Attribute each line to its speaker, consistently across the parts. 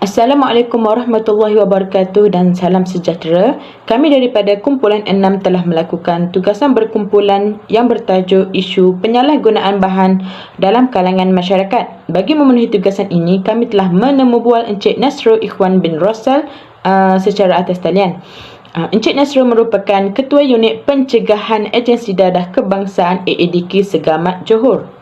Speaker 1: Assalamualaikum warahmatullahi wabarakatuh dan salam sejahtera. Kami daripada Kumpulan 6 telah melakukan tugasan berkumpulan yang bertajuk isu penyalahgunaan bahan dalam kalangan masyarakat. Bagi memenuhi tugasan ini, kami telah menemubual Encik Nasrul Ikhwan bin Rosal secara atas talian. Encik Nasrul merupakan Ketua Unit Pencegahan Agensi Dadah Kebangsaan AADK Segamat Johor.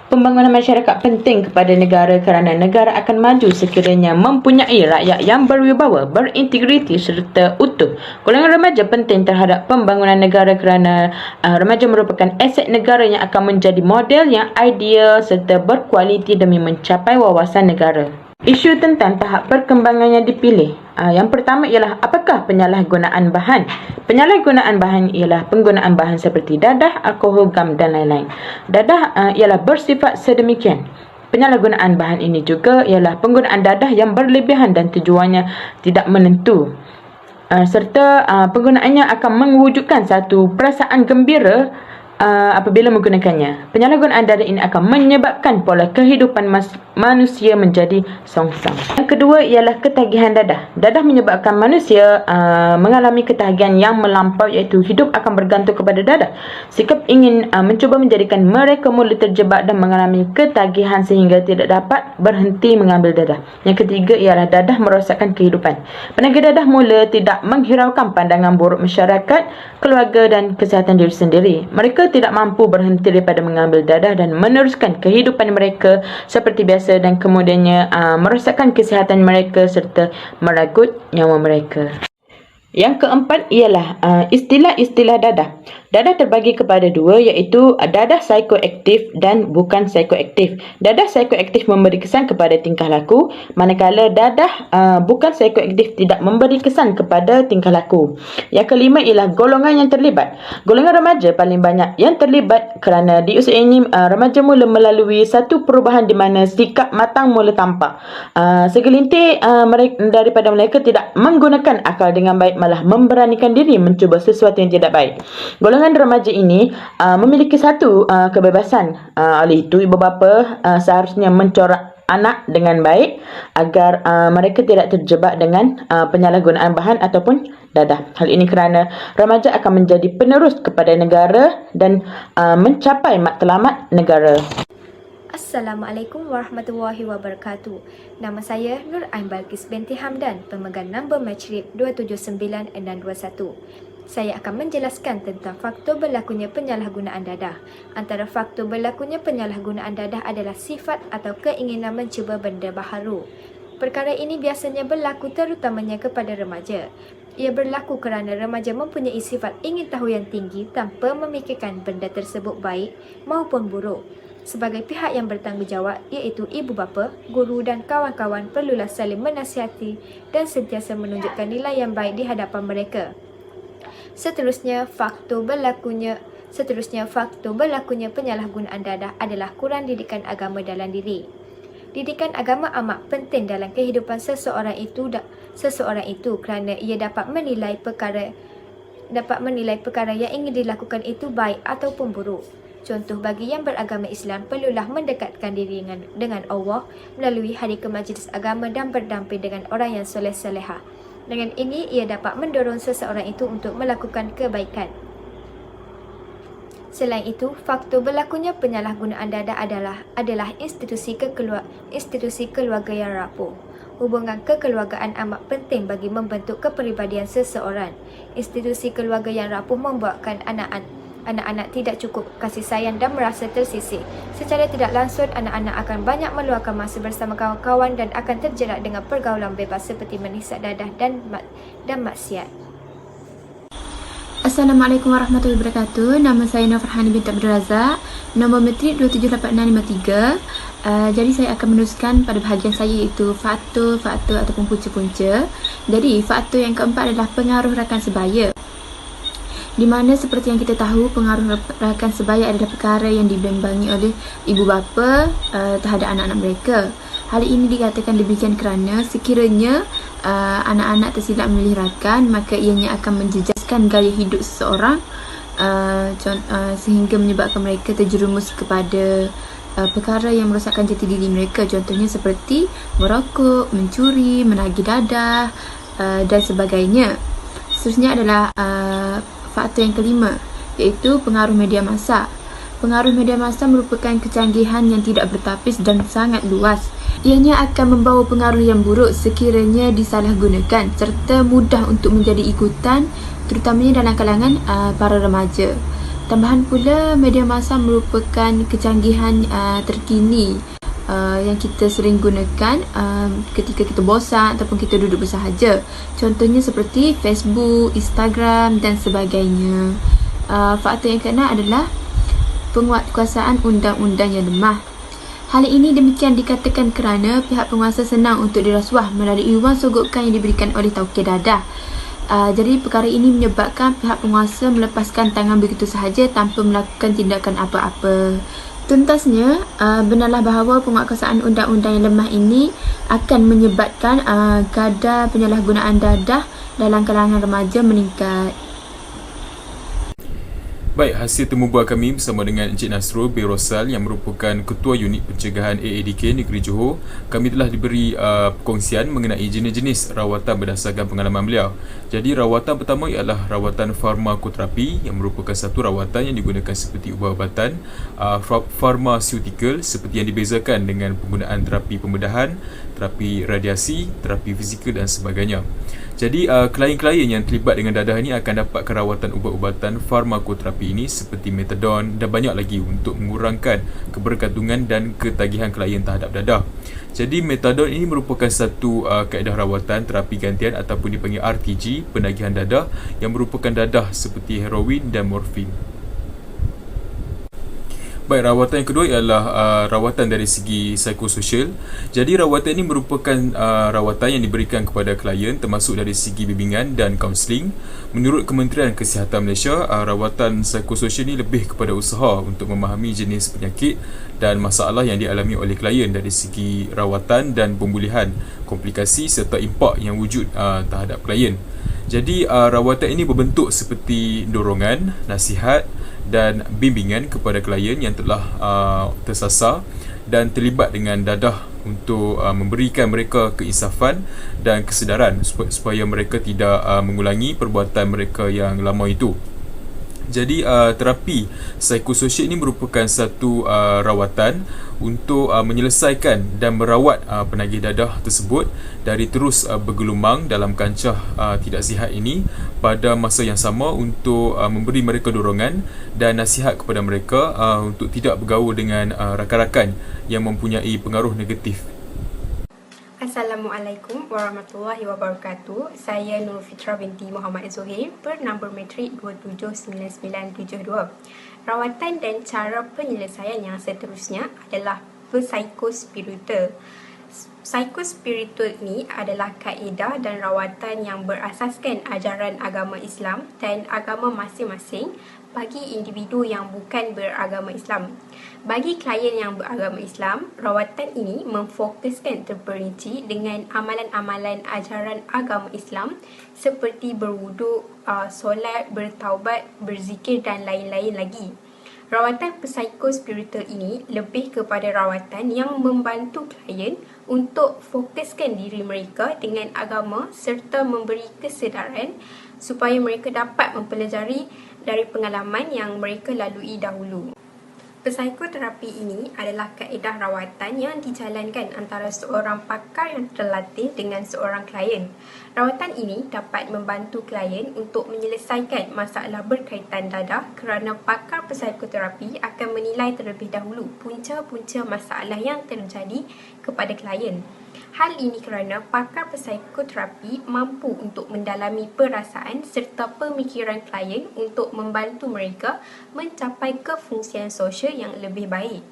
Speaker 1: Pembangunan masyarakat penting kepada negara kerana negara akan maju sekiranya mempunyai rakyat yang berwibawa, berintegriti serta utuh. Golongan remaja penting terhadap pembangunan negara kerana remaja merupakan aset negara yang akan menjadi model yang ideal serta berkualiti demi mencapai wawasan negara. Isu tentang tahap perkembangan yang dipilih. Yang pertama ialah apakah penyalahgunaan bahan? Penyalahgunaan bahan ialah penggunaan bahan seperti dadah, alkohol, gam dan lain-lain. Dadah ialah bersifat sedemikian. Penyalahgunaan bahan ini juga ialah penggunaan dadah yang berlebihan dan tujuannya tidak menentu. Serta penggunaannya akan mewujudkan satu perasaan gembira apabila menggunakannya. Penyalahgunaan dadah ini akan menyebabkan pola kehidupan manusia menjadi songsang. Yang kedua ialah ketagihan dadah. Dadah menyebabkan manusia mengalami ketagihan yang melampau, iaitu hidup akan bergantung kepada dadah. Sikap ingin mencuba menjadikan mereka mula terjebak dan mengalami ketagihan sehingga tidak dapat berhenti mengambil dadah. Yang ketiga ialah dadah merosakkan kehidupan. Penagih dadah mula tidak menghiraukan pandangan buruk masyarakat, keluarga dan kesihatan diri sendiri. Mereka tidak mampu berhenti daripada mengambil dadah dan meneruskan kehidupan mereka seperti biasa dan kemudiannya merosakkan kesihatan mereka serta meragut nyawa mereka. Yang keempat ialah istilah-istilah dadah. Dadah terbagi kepada dua, iaitu dadah psikoaktif dan bukan psikoaktif. Dadah psikoaktif memberi kesan kepada tingkah laku, manakala dadah bukan psikoaktif tidak memberi kesan kepada tingkah laku. Yang kelima ialah golongan yang terlibat. Golongan remaja paling banyak yang terlibat kerana di usia ini remaja mula melalui satu perubahan di mana sikap matang mula tampak. Segelintir daripada mereka tidak menggunakan akal dengan baik, malah memberanikan diri mencuba sesuatu yang tidak baik. Golongan remaja ini memiliki satu kebebasan. Oleh itu, ibu bapa seharusnya mencorak anak dengan baik agar mereka tidak terjebak dengan penyalahgunaan bahan ataupun dadah. Hal ini kerana remaja akan menjadi penerus kepada negara dan mencapai matlamat negara.
Speaker 2: Assalamualaikum warahmatullahi wabarakatuh. Nama saya Nur Ain Balkis binti Hamdan, pemegang nombor Matrip 279621. Saya akan menjelaskan tentang faktor berlakunya penyalahgunaan dadah. Antara faktor berlakunya penyalahgunaan dadah adalah sifat atau keinginan mencuba benda baharu. Perkara ini biasanya berlaku terutamanya kepada remaja. Ia berlaku kerana remaja mempunyai sifat ingin tahu yang tinggi tanpa memikirkan benda tersebut baik maupun buruk. Sebagai pihak yang bertanggungjawab, iaitu ibu bapa, guru dan kawan-kawan perlulah saling menasihati dan sentiasa menunjukkan nilai yang baik di hadapan mereka. Seterusnya, faktor berlakunya penyalahgunaan dadah adalah kurang didikan agama dalam diri. Didikan agama amat penting dalam kehidupan seseorang itu kerana ia dapat menilai perkara yang ingin dilakukan itu baik ataupun buruk. Contoh, bagi yang beragama Islam perlulah mendekatkan diri dengan Allah melalui hadir ke majlis agama dan berdamping dengan orang yang soleh-solehah. Dengan ini, ia dapat mendorong seseorang itu untuk melakukan kebaikan. Selain itu, faktor berlakunya penyalahgunaan dadah adalah institusi keluarga yang rapuh. Hubungan kekeluargaan amat penting bagi membentuk kepribadian seseorang. Institusi keluarga yang rapuh membuatkan anak-anak tidak cukup kasih sayang dan merasa tersisih. Secara tidak langsung, anak-anak akan banyak meluangkan masa bersama kawan-kawan dan akan terjerat dengan pergaulan bebas seperti menghisap dadah dan maksiat.
Speaker 3: Assalamualaikum warahmatullahi wabarakatuh. Nama saya Nurfarhani binti Abdul Razak, nombor Matrip 278653. Jadi saya akan meneruskan pada bahagian saya, iaitu faktor ataupun punca-punca. Jadi faktor yang keempat adalah pengaruh rakan sebaya, di mana seperti yang kita tahu, pengaruh rakan sebaya adalah perkara yang dibimbangi oleh ibu bapa terhadap anak-anak mereka. Hal ini dikatakan demikian kerana sekiranya anak-anak tersilap memilih rakan, maka ianya akan menjejaskan gaya hidup seseorang sehingga menyebabkan mereka terjerumus kepada perkara yang merosakkan jati diri mereka. Contohnya seperti merokok, mencuri, menagih dadah dan sebagainya. Seterusnya adalah faktor yang kelima, iaitu pengaruh media massa. Pengaruh media massa merupakan kecanggihan yang tidak bertapis dan sangat luas. Ianya akan membawa pengaruh yang buruk sekiranya disalahgunakan serta mudah untuk menjadi ikutan, terutamanya dalam kalangan para remaja. Tambahan pula, media massa merupakan kecanggihan terkini yang kita sering gunakan ketika kita bosan ataupun kita duduk bersahaja. Contohnya seperti Facebook, Instagram dan sebagainya. Faktor yang keenam adalah penguatkuasaan undang-undang yang lemah. Hal ini demikian dikatakan kerana pihak penguasa senang untuk dirasuah melalui wang sogokan yang diberikan oleh tauke dadah. Jadi perkara ini menyebabkan pihak penguasa melepaskan tangan begitu sahaja tanpa melakukan tindakan apa-apa. Tuntasnya, benarlah bahawa penguatkuasaan undang-undang yang lemah ini akan menyebabkan kadar penyalahgunaan dadah dalam kalangan remaja meningkat.
Speaker 4: Baik, hasil temu bual kami bersama dengan Encik Nasrul bin Rosal yang merupakan Ketua Unit Pencegahan AADK Negeri Johor. Kami telah diberi perkongsian mengenai jenis-jenis rawatan berdasarkan pengalaman beliau. Jadi rawatan pertama ialah rawatan farmakoterapi yang merupakan satu rawatan yang digunakan seperti ubat-ubatan farmaceutical seperti yang dibezakan dengan penggunaan terapi pembedahan, terapi radiasi, terapi fizikal dan sebagainya. Jadi klien-klien yang terlibat dengan dadah ini akan dapatkan rawatan ubat-ubatan farmakoterapi ini seperti metadon dan banyak lagi untuk mengurangkan kebergantungan dan ketagihan klien terhadap dadah. Jadi metadon ini merupakan satu kaedah rawatan terapi gantian ataupun dipanggil RTG, penagihan dadah yang merupakan dadah seperti heroin dan morfin. Baik, rawatan yang kedua ialah rawatan dari segi psikososial. Jadi rawatan ini merupakan rawatan yang diberikan kepada klien termasuk dari segi bimbingan dan kaunseling. Menurut Kementerian Kesihatan Malaysia, rawatan psikososial ini lebih kepada usaha untuk memahami jenis penyakit dan masalah yang dialami oleh klien dari segi rawatan dan pemulihan, komplikasi serta impak yang wujud terhadap klien. Jadi rawatan ini berbentuk seperti dorongan, nasihat dan bimbingan kepada klien yang telah tersasar dan terlibat dengan dadah untuk memberikan mereka keinsafan dan kesedaran supaya mereka tidak mengulangi perbuatan mereka yang lama itu. Jadi terapi psikososial ini merupakan satu rawatan untuk menyelesaikan dan merawat penagih dadah tersebut dari terus bergelumang dalam kancah tidak sihat ini pada masa yang sama untuk memberi mereka dorongan dan nasihat kepada mereka untuk tidak bergaul dengan rakan-rakan yang mempunyai pengaruh negatif.
Speaker 5: Assalamualaikum warahmatullahi wabarakatuh. Saya Nur Fitra binti Muhammad Zuhair, bernombor matrik 279972. Rawatan dan cara penyelesaian yang seterusnya adalah psikospiritual. Psikospiritual ni adalah kaedah dan rawatan yang berasaskan ajaran agama Islam dan agama masing-masing bagi individu yang bukan beragama Islam. Bagi klien yang beragama Islam, rawatan ini memfokuskan terperinci dengan amalan-amalan ajaran agama Islam seperti berwuduk, solat, bertaubat, berzikir dan lain-lain lagi. Rawatan psikospiritual ini lebih kepada rawatan yang membantu klien untuk fokuskan diri mereka dengan agama serta memberi kesedaran supaya mereka dapat mempelajari dari pengalaman yang mereka lalui dahulu. Psikoterapi ini adalah kaedah rawatan yang dijalankan antara seorang pakar yang terlatih dengan seorang klien. Rawatan ini dapat membantu klien untuk menyelesaikan masalah berkaitan dadah kerana pakar psikoterapi akan menilai terlebih dahulu punca-punca masalah yang terjadi kepada klien. Hal ini kerana pakar psikoterapi mampu untuk mendalami perasaan serta pemikiran klien untuk membantu mereka mencapai kefungsian sosial yang lebih baik.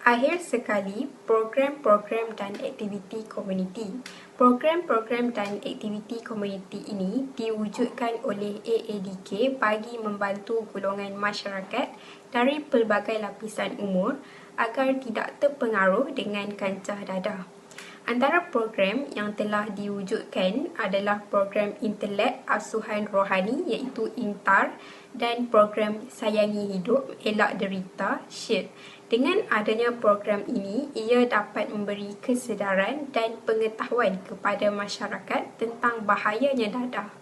Speaker 5: Akhir sekali, program-program dan aktiviti komuniti. Program-program dan aktiviti komuniti ini diwujudkan oleh AADK bagi membantu golongan masyarakat dari pelbagai lapisan umur agar tidak terpengaruh dengan kancah dadah. Antara program yang telah diwujudkan adalah program Intelek Asuhan Rohani iaitu INTAR dan program Sayangi Hidup, Elak Derita, SHIELD. Dengan adanya program ini, ia dapat memberi kesedaran dan pengetahuan kepada masyarakat tentang bahayanya dadah.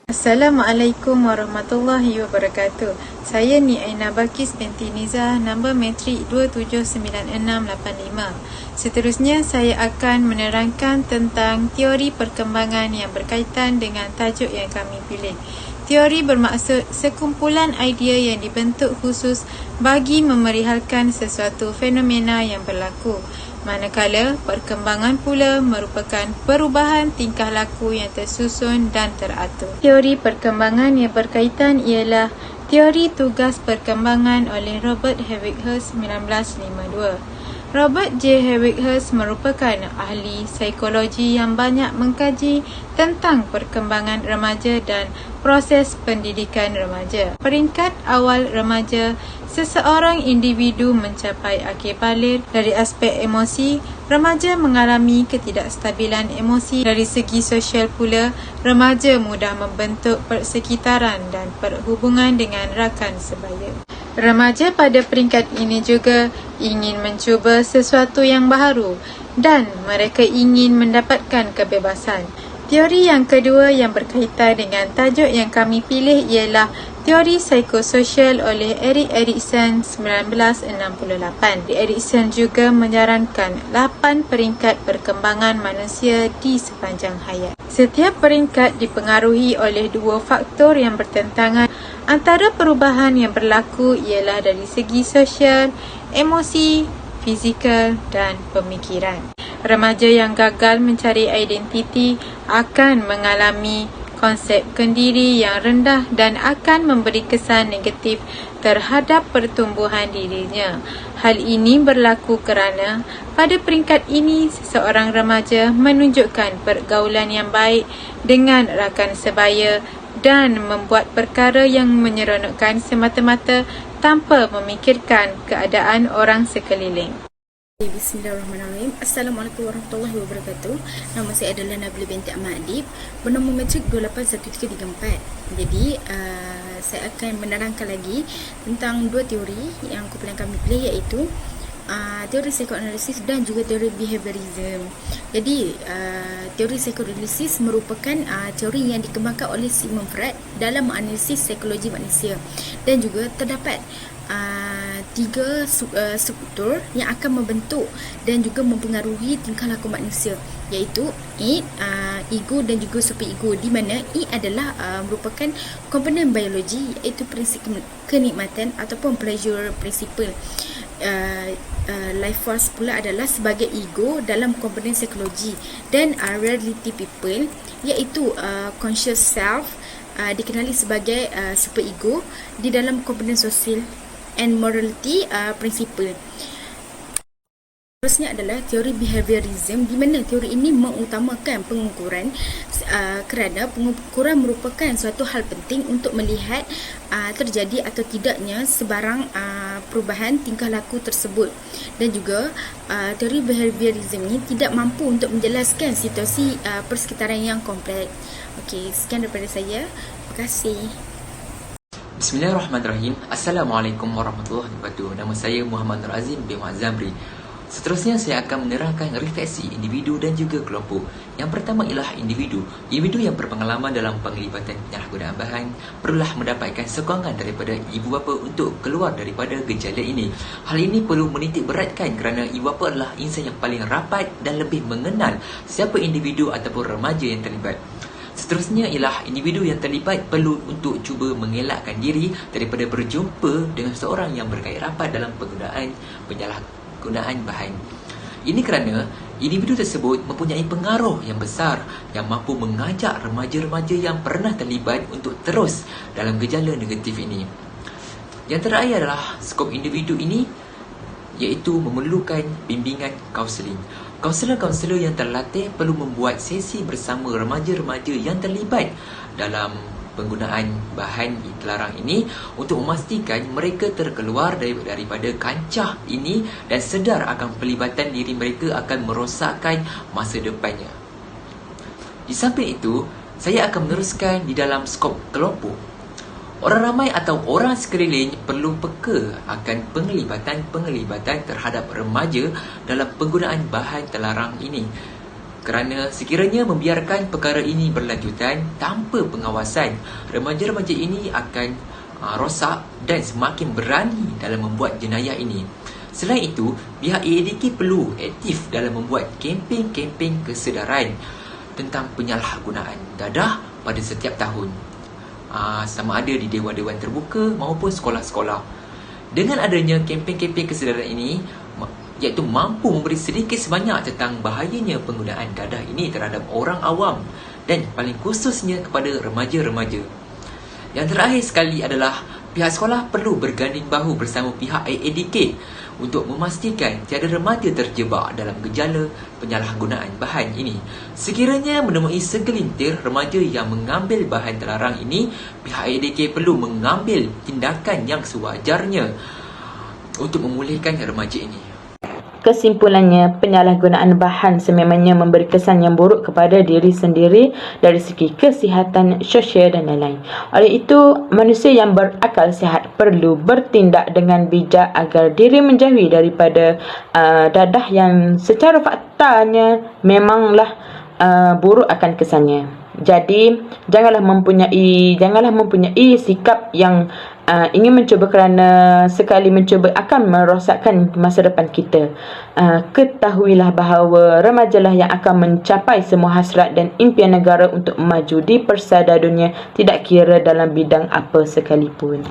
Speaker 6: Assalamualaikum warahmatullahi wabarakatuh. Saya Ni Aina Balkis binti Nizah, nombor matrik 279685. Seterusnya saya akan menerangkan tentang teori perkembangan yang berkaitan dengan tajuk yang kami pilih. Teori bermaksud sekumpulan idea yang dibentuk khusus bagi memerihalkan sesuatu fenomena yang berlaku. Manakala perkembangan pula merupakan perubahan tingkah laku yang tersusun dan teratur. Teori perkembangan yang berkaitan ialah teori tugas perkembangan oleh Robert Hewigh 1952. Robert J. Hewigh merupakan ahli psikologi yang banyak mengkaji tentang perkembangan remaja dan proses pendidikan remaja. Peringkat awal remaja, seseorang individu mencapai akhir baligh. Dari aspek emosi, remaja mengalami ketidakstabilan emosi. Dari segi sosial pula, remaja mudah membentuk persekitaran dan perhubungan dengan rakan sebaya. Remaja pada peringkat ini juga ingin mencuba sesuatu yang baharu dan mereka ingin mendapatkan kebebasan. Teori yang kedua yang berkaitan dengan tajuk yang kami pilih ialah teori psikososial oleh Erik Erikson 1968. Erikson juga menyarankan 8 peringkat perkembangan manusia di sepanjang hayat. Setiap peringkat dipengaruhi oleh 2 faktor yang bertentangan. Antara perubahan yang berlaku ialah dari segi sosial, emosi, fizikal dan pemikiran. Remaja yang gagal mencari identiti akan mengalami konsep kendiri yang rendah dan akan memberi kesan negatif terhadap pertumbuhan dirinya. Hal ini berlaku kerana pada peringkat ini seseorang remaja menunjukkan pergaulan yang baik dengan rakan sebaya dan membuat perkara yang menyeronokkan semata-mata tanpa memikirkan keadaan orang sekeliling.
Speaker 7: Bismillahirrahmanirrahim. Assalamualaikum warahmatullahi wabarakatuh. Nama saya adalah Nabila binti Ahmad Adib, bernombor matrik 281334. Jadi saya akan menerangkan lagi tentang 2 teori yang kumpulan kami pilih, iaitu teori psikoanalisis dan juga teori behaviorism. Jadi teori psikoanalisis merupakan teori yang dikembangkan oleh Sigmund Freud dalam menganalisis psikologi manusia, dan juga terdapat 3 struktur yang akan membentuk dan juga mempengaruhi tingkah laku manusia, iaitu id, ego dan juga superego, di mana id adalah merupakan komponen biologi, iaitu prinsip kenikmatan ataupun pleasure principle. Life force pula adalah sebagai ego dalam komponen psikologi, dan reality people iaitu conscious self dikenali sebagai superego di dalam komponen sosial and morality principle. Seterusnya adalah teori behaviorism, di mana teori ini mengutamakan pengukuran kerana pengukuran merupakan suatu hal penting untuk melihat terjadi atau tidaknya sebarang perubahan tingkah laku tersebut. Dan juga teori behaviorism ini tidak mampu untuk menjelaskan situasi persekitaran yang kompleks. Okey, sekian daripada saya. Terima kasih.
Speaker 8: Bismillahirrahmanirrahim. Assalamualaikum warahmatullahi wabarakatuh. Nama saya Muhammad Nur Azim bin Muazzamri. Seterusnya saya akan menerangkan refleksi individu dan juga kelompok. Yang pertama ialah individu. Individu yang berpengalaman dalam penglibatan penyalahgunaan bahan perlulah mendapatkan sokongan daripada ibu bapa untuk keluar daripada gejala ini. Hal ini perlu menitik beratkan kerana ibu bapa adalah insan yang paling rapat dan lebih mengenal siapa individu ataupun remaja yang terlibat. Seterusnya ialah individu yang terlibat perlu untuk cuba mengelakkan diri daripada berjumpa dengan seorang yang berkait rapat dalam penggunaan penyalahgunaan bahan. Ini kerana individu tersebut mempunyai pengaruh yang besar yang mampu mengajak remaja-remaja yang pernah terlibat untuk terus dalam gejala negatif ini. Yang terakhir adalah skop individu ini, iaitu memerlukan bimbingan kaunseling. Kaunselor-kaunselor yang terlatih perlu membuat sesi bersama remaja-remaja yang terlibat dalam penggunaan bahan terlarang ini untuk memastikan mereka terkeluar daripada kancah ini dan sedar akan pelibatan diri mereka akan merosakkan masa depannya. Di samping itu, saya akan meneruskan di dalam skop kelompok. Orang ramai atau orang sekeliling perlu peka akan penglibatan terhadap remaja dalam penggunaan bahan terlarang ini. Kerana sekiranya membiarkan perkara ini berlanjutan tanpa pengawasan, remaja-remaja ini akan rosak dan semakin berani dalam membuat jenayah ini. Selain itu, pihak AADK perlu aktif dalam membuat kempen-kempen kesedaran tentang penyalahgunaan dadah pada setiap tahun, sama ada di dewan-dewan terbuka maupun sekolah-sekolah. Dengan adanya kempen-kempen kesedaran ini, iaitu mampu memberi sedikit sebanyak tentang bahayanya penggunaan dadah ini terhadap orang awam dan paling khususnya kepada remaja-remaja. Yang terakhir sekali adalah pihak sekolah perlu berganding bahu bersama pihak AADK untuk memastikan tiada remaja terjebak dalam gejala penyalahgunaan bahan ini. Sekiranya menemui segelintir remaja yang mengambil bahan terlarang ini, pihak AADK perlu mengambil tindakan yang sewajarnya untuk memulihkan remaja ini.
Speaker 1: Kesimpulannya, penyalahgunaan bahan sememangnya memberi kesan yang buruk kepada diri sendiri dari segi kesihatan, sosial dan lain-lain. Oleh itu, manusia yang berakal sihat perlu bertindak dengan bijak agar diri menjauhi daripada dadah yang secara faktanya memanglah buruk akan kesannya. Jadi, janganlah mempunyai sikap yang ingin mencuba kerana sekali mencuba akan merosakkan masa depan kita. Ketahuilah bahawa remajalah yang akan mencapai semua hasrat dan impian negara untuk maju di persada dunia, tidak kira dalam bidang apa sekalipun.